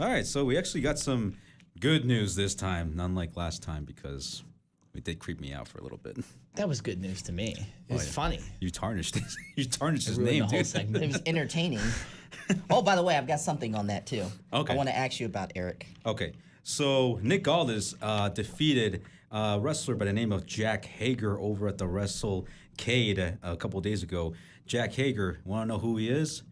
All right, so we actually got some good news this time, unlike last time, because it did creep me out for a little bit. That was good news to me. It was funny. You tarnished his, his Ruined name, the whole dude. segment. It was entertaining. Oh, by the way, I've got something on that too. Okay. I want to ask you about Eric. Okay, so Nick Aldis defeated a wrestler by the name of Jack Hager over at the WrestleCade a couple of days ago. Jack Hager, want to know who he is?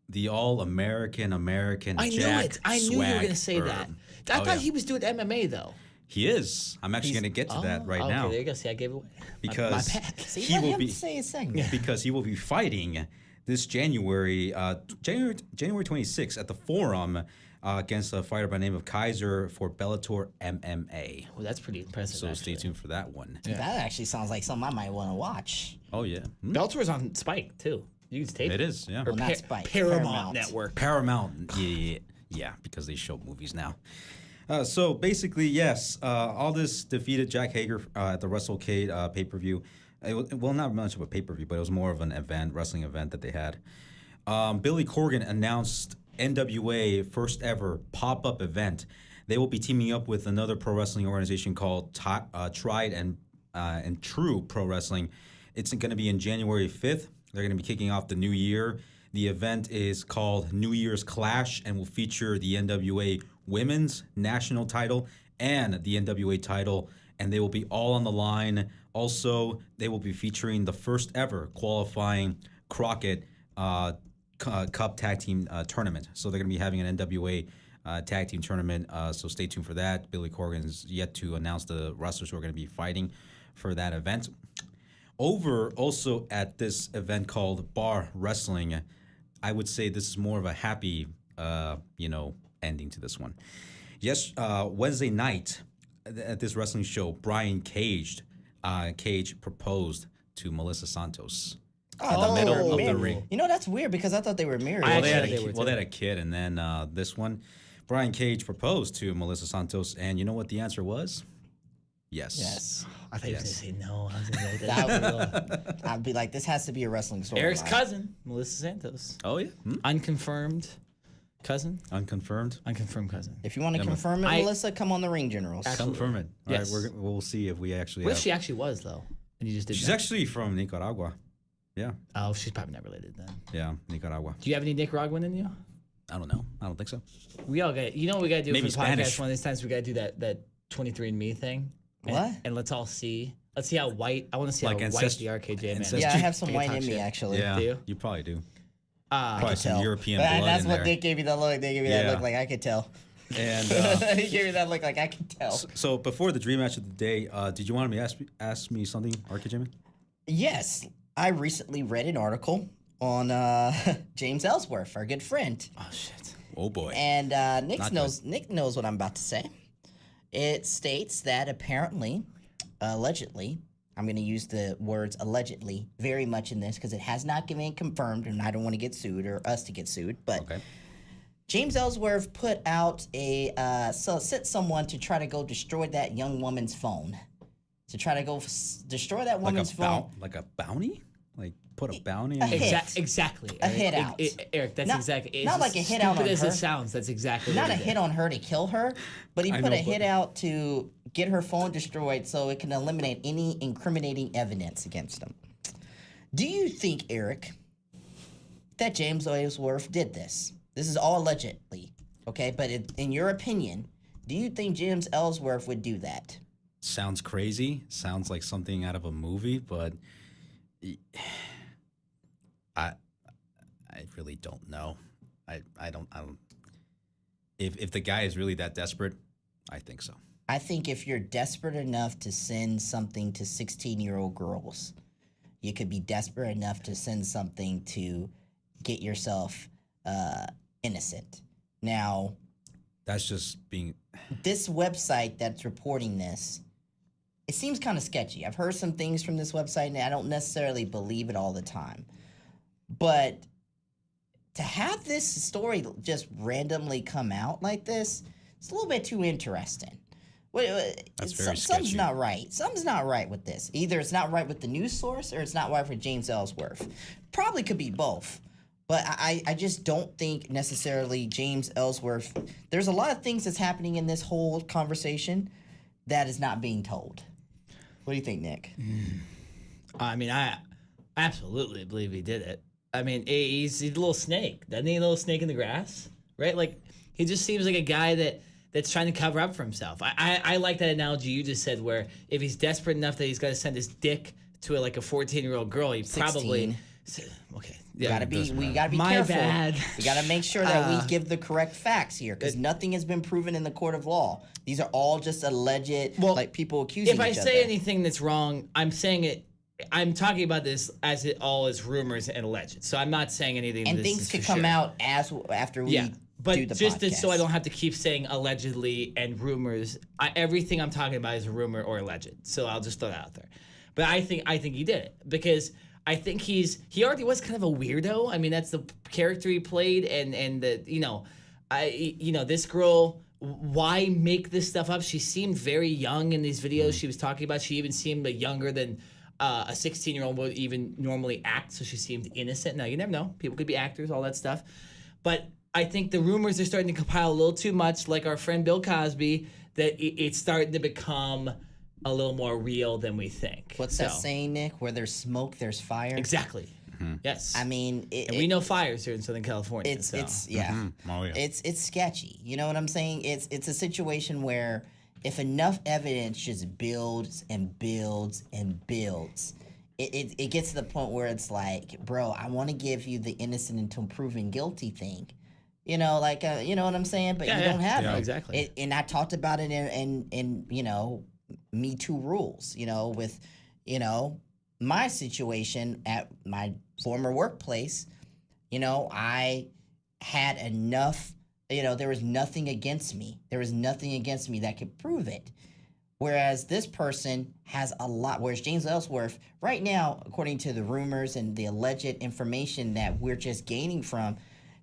The All-American I Jack knew it. I knew you were going to say Swagger. that. I thought he was doing MMA, though. He is. I'm actually going to get to that right okay, now. There you go. See, I gave it away. Because my bad. See, he let will him be say his segment. because he will be fighting this January 26th at the Forum against a fighter by the name of Kaiser for Bellator MMA. Well, that's pretty impressive. So actually. stay tuned for that one. Yeah. That actually sounds like something I might want to watch. Oh yeah, Bellator's on Spike too. You can tape it is. Yeah, Or Well, not Spike, Paramount Paramount. Network. Paramount. Yeah, because they show movies now. So basically, yes, Aldis defeated Jack Hager at the WrestleCade pay-per-view. Well, not much of a pay-per-view, but it was more of an wrestling event that they had. Billy Corgan announced NWA first ever pop-up event. They will be teaming up with another pro wrestling organization called Tried and True Pro Wrestling. It's going to be in January 5th. They're going to be kicking off the new year. The event is called New Year's Clash and will feature the NWA Women's National title and the NWA title, and they will be all on the line. Also, they will be featuring the first ever qualifying Crockett Cup Tag Team Tournament. So they're going to be having an NWA Tag Team Tournament, so stay tuned for that. Billy Corgan is yet to announce the wrestlers who are going to be fighting for that event. Over also at this event called Bar Wrestling, I would say this is more of a happy, ending to this one. Yes, Wednesday night at this wrestling show, Brian Cage proposed to Melissa Santos in the middle of the ring. You know, that's weird because I thought they were married. I They actually- had, they were they too. had a kid, and then this one, Brian Cage proposed to Melissa Santos, and you know what the answer was? Yes. Yes. I thought you were going to say no. I was going to That I'd be like, this has to be a wrestling story. Eric's cousin, Melissa Santos. Oh yeah. Unconfirmed cousin. Unconfirmed. Unconfirmed cousin. If you want to confirm it, I- Melissa, come on the Ring Generals. Absolutely. Confirm it. Yes. All right, we'll see if we actually. What if have- she actually was, though? And you just did She's that? actually from Nicaragua. Yeah. Oh, she's probably not related then. Yeah, Nicaragua. Do you have any Nicaraguan in you? I don't know. I don't think so. We all got. You know what we got to do Maybe for the Spanish. podcast one of these times? We got to do that 23andMe thing. And, What? And let's all see. Let's see how white. I want to see Like how white the RKJ man is. ancestry- Yeah, I have some I can white talk in me shit. actually. Yeah, Do you? probably do. Uh, Probably some Tell. European That- blood That's in what there. they gave me that look. They gave me that Yeah. look like I could tell. And He gave me that look like I could tell. so before the dream match of the day, did you want me to ask me something, RK Jimmy? Yes, I recently read an article on James Ellsworth, our good friend, oh shit. Oh boy. and Nick Not knows what I'm about to say. It states that apparently, allegedly, I'm going to use the words allegedly very much in this because it has not been confirmed, and I don't want to get sued or us to get sued. But Okay. James Ellsworth put out sent someone to try to go destroy that young woman's phone, to try to go destroy that woman's phone. Like a bounty? Like put a bounty? A in hit. Exactly. A hit out. Eric, that's Not- exactly. not It's like a as hit out stupid on as her. it sounds. That's exactly. Not what a he did. hit on her to kill her, but he I put know, a hit out to get her phone destroyed so it can eliminate any incriminating evidence against him. Do you think, Eric, that James Ellsworth did this? This is all allegedly, okay? But in your opinion, do you think James Ellsworth would do that? Sounds crazy. Sounds like something out of a movie, but I really don't know. I don't. If the guy is really that desperate, I think so. I think if you're desperate enough to send something to 16-year-old girls, you could be desperate enough to send something to get yourself innocent. Now, That's just being. this website that's reporting this, it seems kind of sketchy. I've heard some things from this website, and I don't necessarily believe it all the time. But to have this story just randomly come out like this, it's a little bit too interesting. That's very Something's sketchy. not right. Something's not right with this. Either it's not right with the news source or it's not right for James Ellsworth. Probably could be both. But I just don't think necessarily James Ellsworth. There's a lot of things that's happening in this whole conversation that is not being told. What do you think, Nick? I mean, I absolutely believe he did it. I mean, he's a little snake. Doesn't he? A little snake in the grass, right? Like, he just seems like a guy that's trying to cover up for himself. I like that analogy you just said, where if he's desperate enough that he's got to send his dick to like a 14-year-old girl, he 16. probably okay. Yeah, We gotta be My careful. bad. We gotta make sure that we give the correct facts here, because nothing has been proven in the court of law. These are all just alleged, like people accusing If I each say other. anything that's wrong, I'm saying it. I'm talking about this as it all is rumors and alleged. So I'm not saying anything. And this things is could for come sure. out after we But do the just podcast. so I don't have to keep saying allegedly and rumors, everything I'm talking about is a rumor or alleged. So I'll just throw that out there. But I think he did it, because I think he already was kind of a weirdo. I mean, that's the character he played, and the this girl. Why make this stuff up? She seemed very young in these videos she was talking about. She even seemed younger than a 16-year-old would even normally act. So she seemed innocent. Now you never know; people could be actors, all that stuff. But I think the rumors are starting to compile a little too much, like our friend Bill Cosby, that it's starting to become a little more real than we think. What's that saying, Nick? Where there's smoke, there's fire. Exactly. Yes. I mean, we know fires here in Southern California. it's so. it's yeah. Oh, yeah. It's sketchy. You know what I'm saying? It's a situation where if enough evidence just builds and builds and builds, it gets to the point where it's like, bro, I want to give you the innocent until proven guilty thing. You know, you know what I'm saying? But you don't have it. Exactly. And I talked about it in Me Too rules, with, my situation at my former workplace. I had enough, there was nothing against me. There was nothing against me that could prove it. Whereas this person has a lot, whereas James Ellsworth, right now, according to the rumors and the alleged information that we're just gaining from,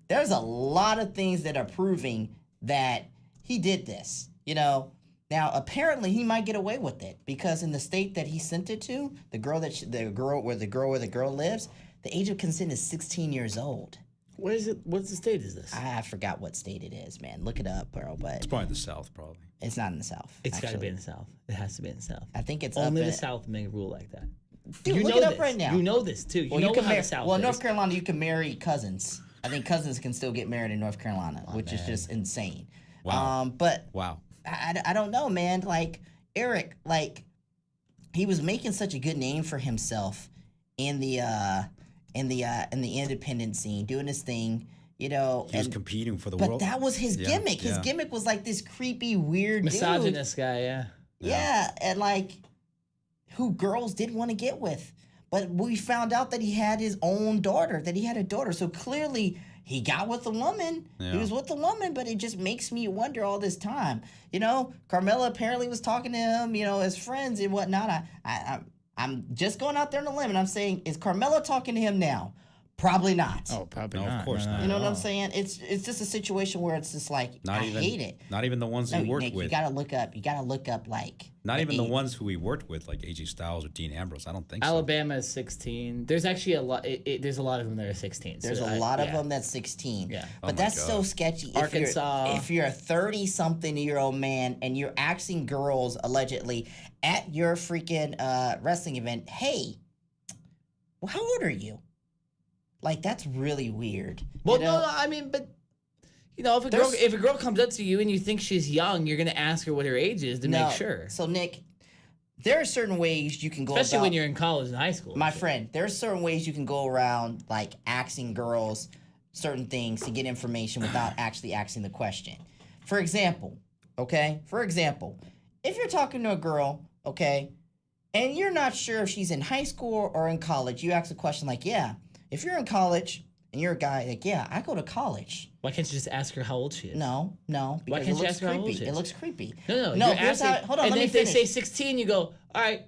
there's a lot of things that are proving that he did this, Now, apparently, he might get away with it, because in the state that he sent it to, the girl where the girl lives, the age of consent is 16 years old. What is it? What's the state is this? I forgot what state it is, man. Look it up, bro. But It's probably the South, probably. it's not in the South. It's got to be in the South. It has to be in the South. I think it's Only up the in, South make a rule like that. Dude, you look know it up this. right now. You know this too. You know can how marry. the South Well, is. North Carolina, you can marry cousins. I think cousins can still get married in North Carolina, which is just insane. Wow. But Wow. I don't know, man. Like Eric, he was making such a good name for himself in the independent scene, doing his thing, He was competing for the But world. that was his Yeah, gimmick. His yeah. gimmick was like this creepy, weird Misogynist guy, yeah. dude. Yeah, and who girls did want to get with. But we found out that he had his own daughter, that he had a daughter. So clearly he got with a woman. He Yeah. was with a woman, but it just makes me wonder all this time. Carmela apparently was talking to him, as friends and whatnot. I'm just going out there on a limb and I'm saying, is Carmela talking to him now? Probably not. Oh, probably No, not. of course not. You know what I'm saying? It's just a situation where it's just I hate it. Not even the ones No, he worked Nick, with. you gotta look up Not even the age. ones who he worked with, like AJ Styles or Dean Ambrose. I don't think so. Alabama is 16. There's actually a lot. There's a lot of them that are 16. There's a lot of them that's 16. Yeah. But my that's God. so sketchy. Arkansas. If you're a 30-something-year-old man and you're asking girls, allegedly, at your freaking wrestling event, hey, well, how old are you? That's really weird. Well, no, I mean, but if a girl comes up to you and you think she's young, you're gonna ask her what her age is to make sure. So, Nick, there are certain ways you can go Especially about, when you're in college and high school. my friend, there are certain ways you can go around asking girls certain things to get information without actually asking the question. For example, if you're talking to a girl, and you're not sure if she's in high school or in college, you ask a question if you're in college and you're a guy, I go to college. Why can't you just ask her how old she is? No, Why because can't it you looks ask her how old creepy. she It is? looks creepy. No. No, You're here's asking, hold on, and let me if they finish. say 16, you go, all right,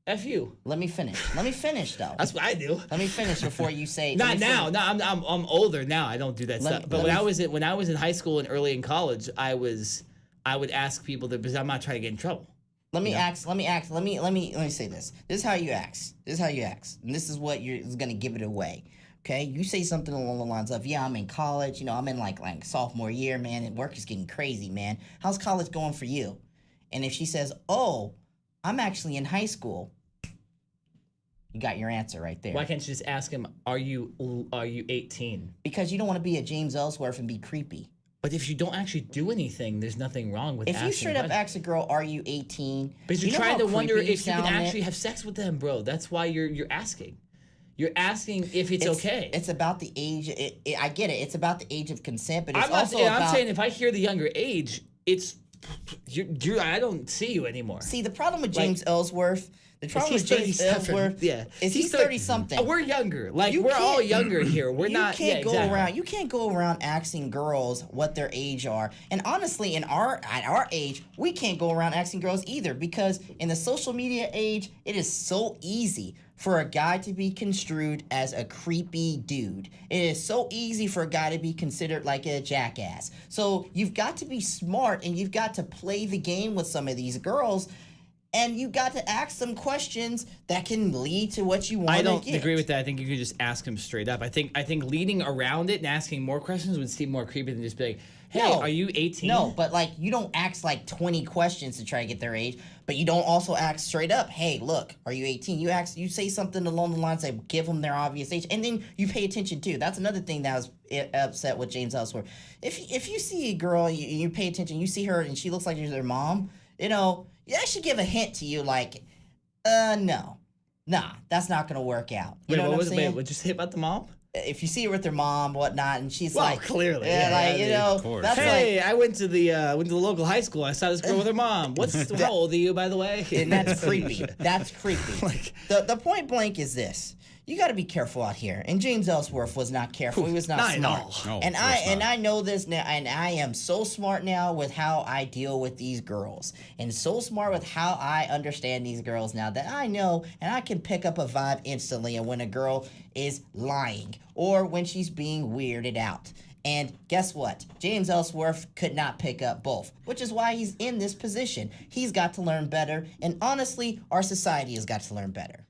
F you. Let me finish. Let me finish, though. That's what I do. Let me finish before you say. let Not me now. finish. No, I'm older now. I don't do that Let stuff. me- But let when I was in high school and early in college, I would ask people that, because I'm not trying to get in trouble. Let me say this. This is how you ask. And this is what is going to give it away. Okay, you say something along the lines of, "Yeah, I'm in college. I'm in like sophomore year, man, and work is getting crazy, man. How's college going for you?" And if she says, "Oh, I'm actually in high school," you got your answer right there. Why can't you just ask him, are you 18? Because you don't want to be a James Ellsworth and be creepy. But if you don't actually do anything, there's nothing wrong with If asking. you straight up ask a girl, "Are you 18?" Because you're you know trying how to wonder creepy if you can sound, actually have sex with them, bro. That's why you're asking. You're asking if it's okay. It's about the age. I get it. It's about the age of consent, but it's I'm not. also I'm about. saying if I hear the younger age, it's I don't see you anymore. See, the problem with James Ellsworth. The problem with he's James 37. Ellsworth, Yeah. is he's 30-something. We're younger. Like You we're all can't- younger here. We're not. You can't yeah, go exactly. around. You can't go around asking girls what their age are. And honestly, at our age, we can't go around asking girls either, because in the social media age, it is so easy for a guy to be construed as a creepy dude. It is so easy for a guy to be considered like a jackass. So you've got to be smart, and you've got to play the game with some of these girls. And you got to ask some questions that can lead to what you want I to don't get. agree with that. I think you could just ask him straight up. I think leading around it and asking more questions would seem more creepy than just be like, "Hey, No. are you 18?" No, but you don't ask 20 questions to try to get their age, but you don't also ask straight up, "Hey, look, are you 18?" You say something along the lines of give them their obvious age, and then you pay attention too. That's another thing that was upset with James Ellsworth. If you see a girl and you pay attention, you see her and she looks like she's their mom, that should give a hint to you no. Nah, that's not gonna work out. You know what I'm saying? Wait, just hit about the mom? If you see her with her mom, whatnot, and she's clearly, of course. that's Hey, I went to the local high school. I saw this girl with her mom. How old are you, by the way? and that's creepy. That's creepy. The point blank is this: you got to be careful out here. And James Ellsworth was not careful. He was not Not at smart. all. No, and of course not. I know this now, and I am so smart now with how I deal with these girls, and so smart with how I understand these girls now that I know, and I can pick up a vibe instantly, and when a girl is lying or when she's being weirded out. And guess what? James Ellsworth could not pick up both, which is why he's in this position. He's got to learn better, and honestly, our society has got to learn better.